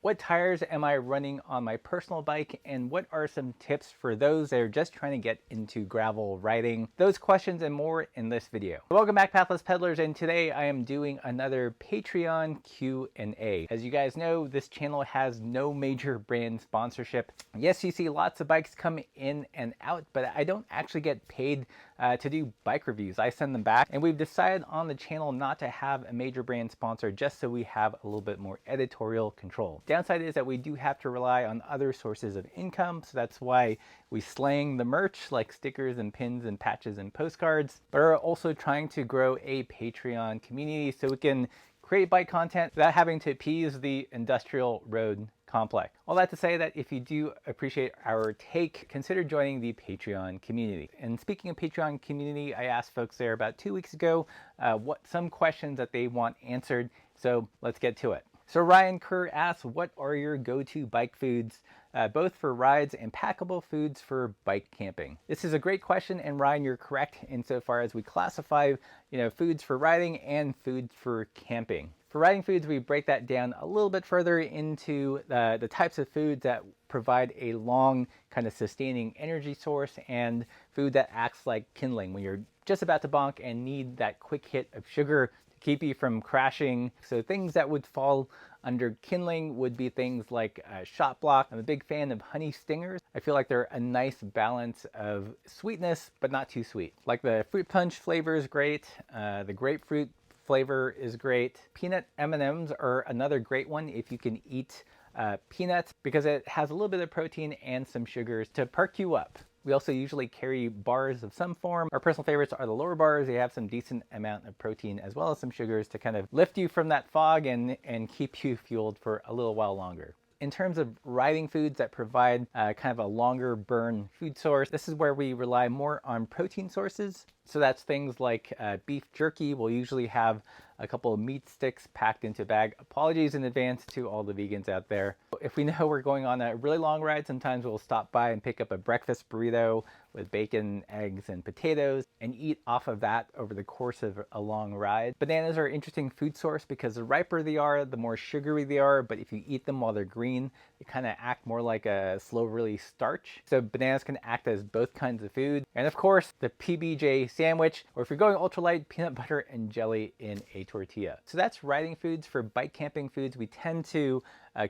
What tires am I running on my personal bike, and what are some tips for those that are just trying to get into gravel riding? Those questions and more in this video. Welcome back, Pathless Peddlers, and today I am doing another Patreon Q&A. As you guys know, this channel has no major brand sponsorship. Yes, you see lots of bikes come in and out, but I don't actually get paid to do bike reviews. I send them back, and we've decided on the channel not to have a major brand sponsor just so we have a little bit more editorial control. Downside is that we do have to rely on other sources of income, so that's why we slang the merch like stickers and pins and patches and postcards, but are also trying to grow a Patreon community so we can create bike content without having to appease the industrial road complex. All that to say that if you do appreciate our take, consider joining the Patreon community. And speaking of Patreon community, I asked folks there about 2 weeks ago what some questions that they want answered, so let's get to it. So Ryan Kerr asks, what are your go-to bike foods, both for rides and packable foods for bike camping? This is a great question, and Ryan, you're correct insofar as we classify, foods for riding and foods for camping. For riding foods, we break that down a little bit further into the types of foods that provide a long kind of sustaining energy source and food that acts like kindling when you're just about to bonk and need that quick hit of sugar keep you from crashing. So things that would fall under kindling would be things like shot block. I'm a big fan of honey stingers. I feel like they're a nice balance of sweetness, but not too sweet. Like the fruit punch flavor is great. The grapefruit flavor is great. Peanut M&Ms are another great one if you can eat peanuts, because it has a little bit of protein and some sugars to perk you up. We also usually carry bars of some form. Our personal favorites are the lower bars. They have some decent amount of protein as well as some sugars to kind of lift you from that fog and keep you fueled for a little while longer. In terms of riding foods that provide kind of a longer burn food source, this is where we rely more on protein sources. So that's things like beef jerky. We'll usually have a couple of meat sticks packed into a bag. Apologies in advance to all the vegans out there. If we know we're going on a really long ride, sometimes we'll stop by and pick up a breakfast burrito with bacon, eggs, and potatoes and eat off of that over the course of a long ride. Bananas are an interesting food source because the riper they are, the more sugary they are, but if you eat them while they're green, they kind of act more like a slow release starch. So bananas can act as both kinds of food. And of course, the PBJ sandwich, or if you're going ultralight, peanut butter and jelly in a tortilla. So that's riding foods. For bike camping foods, we tend to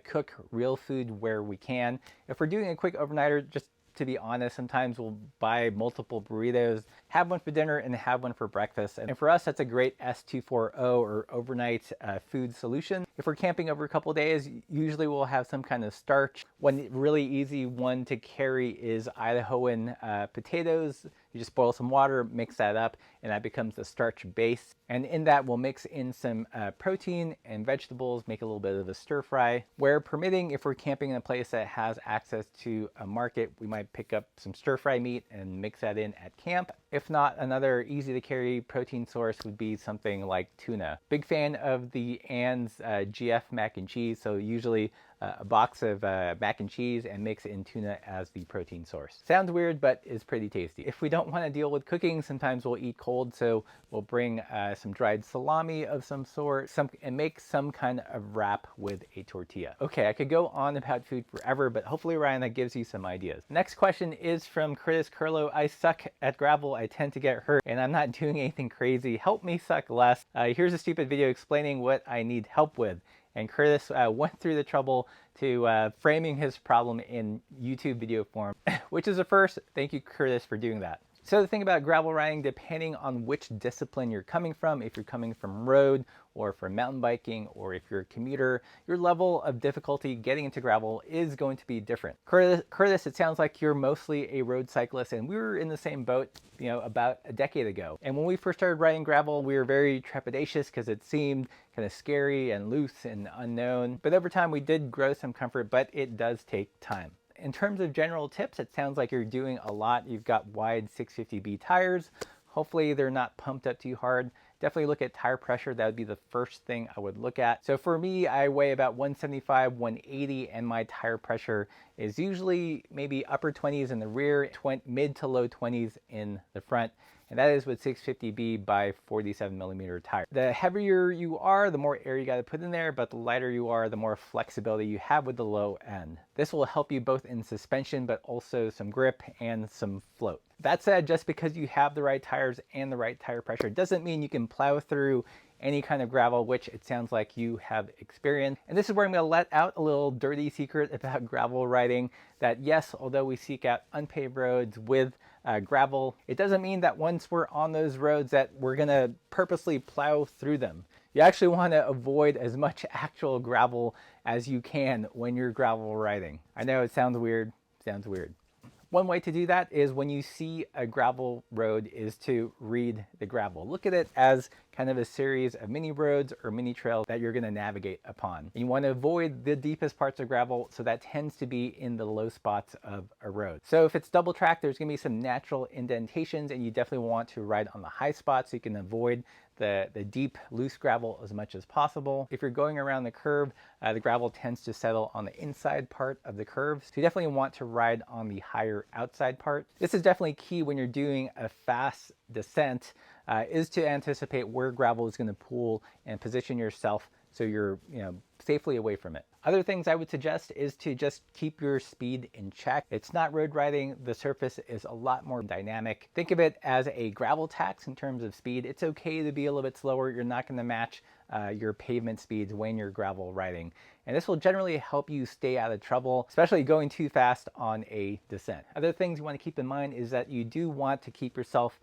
cook real food where we can. If we're doing a quick overnighter, just to be honest, sometimes we'll buy multiple burritos, have one for dinner and have one for breakfast. And for us, that's a great S240 or overnight food solution. If we're camping over a couple of days, usually we'll have some kind of starch. One really easy one to carry is Idahoan potatoes. You just boil some water, mix that up, and that becomes the starch base. And in that, we'll mix in some protein and vegetables, make a little bit of a stir fry. Where permitting, if we're camping in a place that has access to a market, we might pick up some stir fry meat and mix that in at camp. If not, another easy to carry protein source would be something like tuna. Big fan of the Ann's GF mac and cheese, so usually a box of mac and cheese and mix in tuna as the protein source. Sounds weird, but is pretty tasty. If we don't want to deal with cooking, sometimes we'll eat cold, so we'll bring some dried salami of some sort and make some kind of wrap with a tortilla. Okay, I could go on about food forever, but hopefully, Ryan, that gives you some ideas. Next question is from Curtis Curlo. I suck at gravel. I tend to get hurt, and I'm not doing anything crazy. Help me suck less. Here's a stupid video explaining what I need help with. And Curtis went through the trouble to framing his problem in YouTube video form, which is a first. Thank you, Curtis, for doing that. So the thing about gravel riding, depending on which discipline you're coming from, if you're coming from road or from mountain biking, or if you're a commuter, your level of difficulty getting into gravel is going to be different. Curtis, it sounds like you're mostly a road cyclist, and we were in the same boat, about a decade ago. And when we first started riding gravel, we were very trepidatious because it seemed kind of scary and loose and unknown. But over time, we did grow some comfort, but it does take time. In terms of general tips, it sounds like you're doing a lot. You've got wide 650B tires. Hopefully they're not pumped up too hard. Definitely look at tire pressure. That would be the first thing I would look at. So for me, I weigh about 175, 180, and my tire pressure is usually maybe upper 20s in the rear, mid to low 20s in the front. and that is with 650B by 47mm tire. The heavier you are, the more air you got to put in there, but the lighter you are, the more flexibility you have with the low end. This will help you both in suspension, but also some grip and some float. That said, just because you have the right tires and the right tire pressure doesn't mean you can plow through any kind of gravel, which it sounds like you have experienced. And this is where I'm going to let out a little dirty secret about gravel riding, that yes, although we seek out unpaved roads with gravel, it doesn't mean that once we're on those roads that we're going to purposely plow through them. You actually want to avoid as much actual gravel as you can when you're gravel riding. I know it sounds weird. One way to do that is when you see a gravel road is to read the gravel. Look at it as kind of a series of mini roads or mini trails that you're going to navigate upon. And you want to avoid the deepest parts of gravel, so that tends to be in the low spots of a road. So if it's double track, there's going to be some natural indentations, and you definitely want to ride on the high spots so you can avoid the deep loose gravel as much as possible. If you're going around the curve, the gravel tends to settle on the inside part of the curve, so you definitely want to ride on the higher outside part. This is definitely key when you're doing a fast descent, is to anticipate where gravel is going to pool and position yourself so you're safely away from it. Other things I would suggest is to just keep your speed in check. It's not road riding. The surface is a lot more dynamic. Think of it as a gravel tax in terms of speed. It's okay to be a little bit slower. You're not going to match your pavement speeds when you're gravel riding. And this will generally help you stay out of trouble, especially going too fast on a descent. Other things you want to keep in mind is that you do want to keep yourself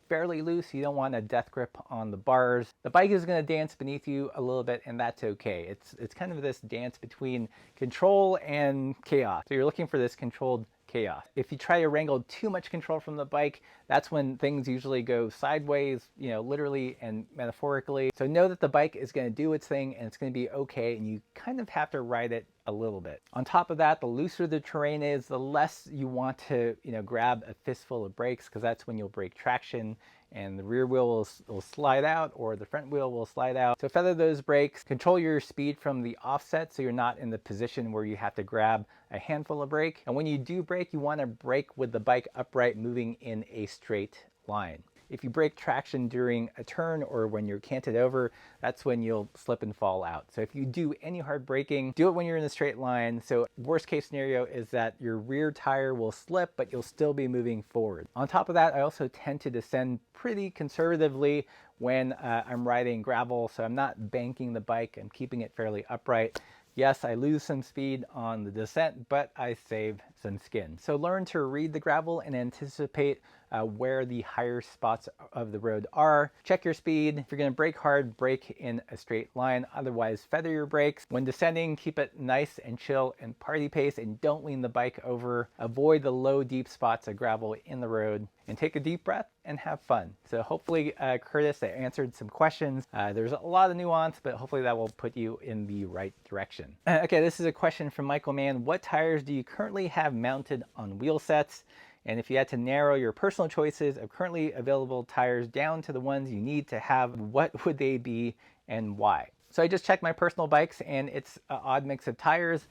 fairly loose. You don't want a death grip on the bars. The bike is going to dance beneath you a little bit, and that's okay. It's kind of this dance between control and chaos. So you're looking for this controlled chaos. If you try to wrangle too much control from the bike, that's when things usually go sideways, literally and metaphorically. So know that the bike is going to do its thing and it's going to be okay, and you kind of have to ride it a little bit. On top of that, the looser the terrain is, the less you want to, grab a fistful of brakes, because that's when you'll break traction and the rear wheel will slide out, or the front wheel will slide out. So feather those brakes, control your speed from the offset so you're not in the position where you have to grab a handful of brake. And when you do brake, you want to brake with the bike upright, moving in a straight line. If you break traction during a turn or when you're canted over, that's when you'll slip and fall out. So if you do any hard braking, do it when you're in a straight line. So worst case scenario is that your rear tire will slip, but you'll still be moving forward. On top of that, I also tend to descend pretty conservatively when I'm riding gravel. So I'm not banking the bike, I'm keeping it fairly upright. Yes, I lose some speed on the descent, but I save some skin. So learn to read the gravel and anticipate where the higher spots of the road are. Check your speed. If you're going to brake hard, brake in a straight line. Otherwise, feather your brakes. When descending, keep it nice and chill and party pace, and don't lean the bike over. Avoid the low, deep spots of gravel in the road, and take a deep breath and have fun. So hopefully, Curtis, I answered some questions. There's a lot of nuance, but hopefully that will put you in the right direction. Okay, this is a question from Michael Mann. What tires do you currently have mounted on wheel sets? And if you had to narrow your personal choices of currently available tires down to the ones you need to have, what would they be and why? So I just checked my personal bikes, and it's an odd mix of tires.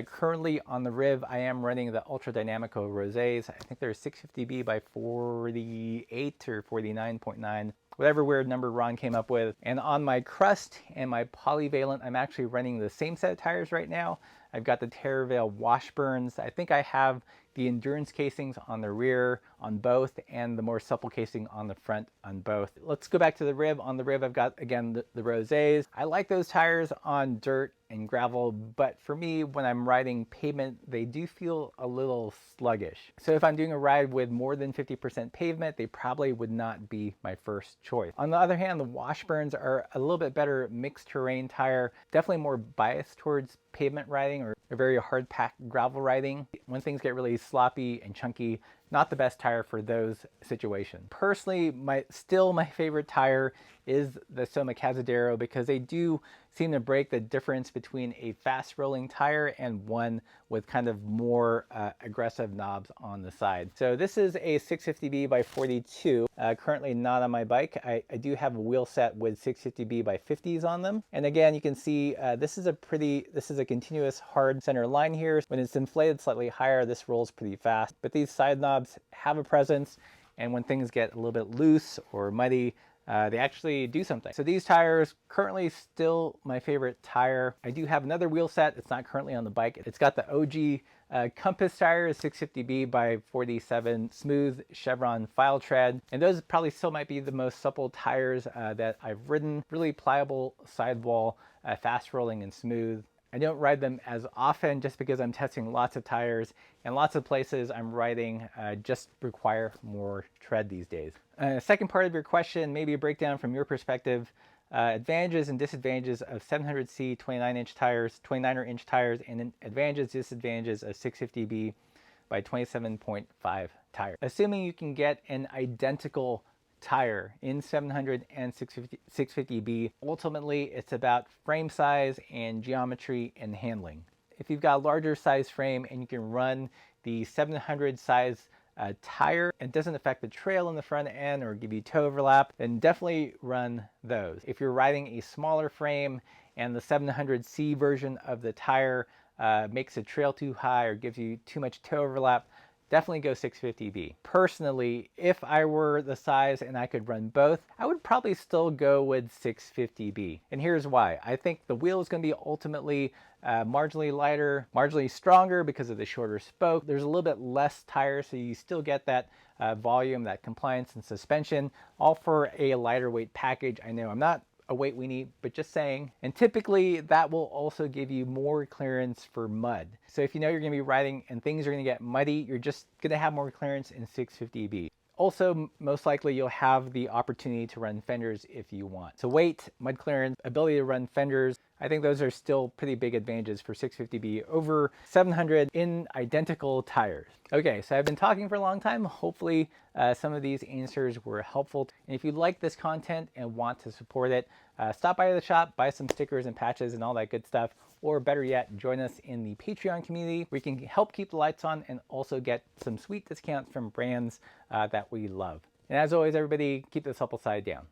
Currently on the Riv, I am running the Ultra Dynamico Rosés. I think they're 650B by 48 or 49.9. Whatever weird number Ron came up with. And on my Crust and my Polyvalent, I'm actually running the same set of tires right now. I've got the Terravale Washburns. I think I have the endurance casings on the rear on both, and the more supple casing on the front on both. Let's go back to the Riv. On the Riv, I've got, again, the Rosés. I like those tires on dirt and gravel, but for me, when I'm riding pavement, they do feel a little sluggish. So if I'm doing a ride with more than 50% pavement, they probably would not be my first choice. On the other hand, the Washburns are a little bit better mixed terrain tire, definitely more biased towards pavement riding or very hard packed gravel riding. When things get really sloppy and chunky, not the best tire for those situations. Personally, my favorite tire is the Soma Cazadero, because they do seem to break the difference between a fast rolling tire and one with kind of more aggressive knobs on the side. So this is a 650B by 42, currently not on my bike. I do have a wheel set with 650B by 50s on them. And again, you can see this is a continuous hard center line here. When it's inflated slightly higher, this rolls pretty fast, but these side knobs have a presence, and when things get a little bit loose or muddy, they actually do something. So these tires, currently still my favorite tire. I do have another wheel set. It's not currently on the bike. It's got the OG Compass tires, 650B by 47 smooth chevron file tread. And those probably still might be the most supple tires that I've ridden. Really pliable sidewall, fast rolling and smooth. I don't ride them as often just because I'm testing lots of tires, and lots of places I'm riding just require more tread these days. Second part of your question, maybe a breakdown from your perspective. Advantages and disadvantages of 700C 29-inch tires, 29er-inch tires, and advantages, disadvantages of 650B by 27.5 tires. Assuming you can get an identical tire in 700 and 650B, ultimately it's about frame size and geometry and handling. If you've got a larger size frame and you can run the 700 size tire and doesn't affect the trail in the front end or give you toe overlap, then definitely run those. If you're riding a smaller frame and the 700C version of the tire makes the trail too high or gives you too much toe overlap, definitely go 650B. Personally, if I were the size and I could run both, I would probably still go with 650B. And here's why. I think the wheel is going to be ultimately marginally lighter, marginally stronger because of the shorter spoke. There's a little bit less tire, so you still get that volume, that compliance and suspension, all for a lighter weight package. I know I'm not a weight weenie, but just saying. And typically that will also give you more clearance for mud. So if you know you're gonna be riding and things are gonna get muddy, you're just gonna have more clearance in 650B. Also, most likely you'll have the opportunity to run fenders if you want. So weight, mud clearance, ability to run fenders, I think those are still pretty big advantages for 650B over 700 in identical tires. Okay, so I've been talking for a long time. Hopefully some of these answers were helpful. And if you like this content and want to support it, stop by the shop, buy some stickers and patches and all that good stuff. Or better yet, join us in the Patreon community where you can help keep the lights on and also get some sweet discounts from brands that we love. And as always, everybody, keep the supple side down.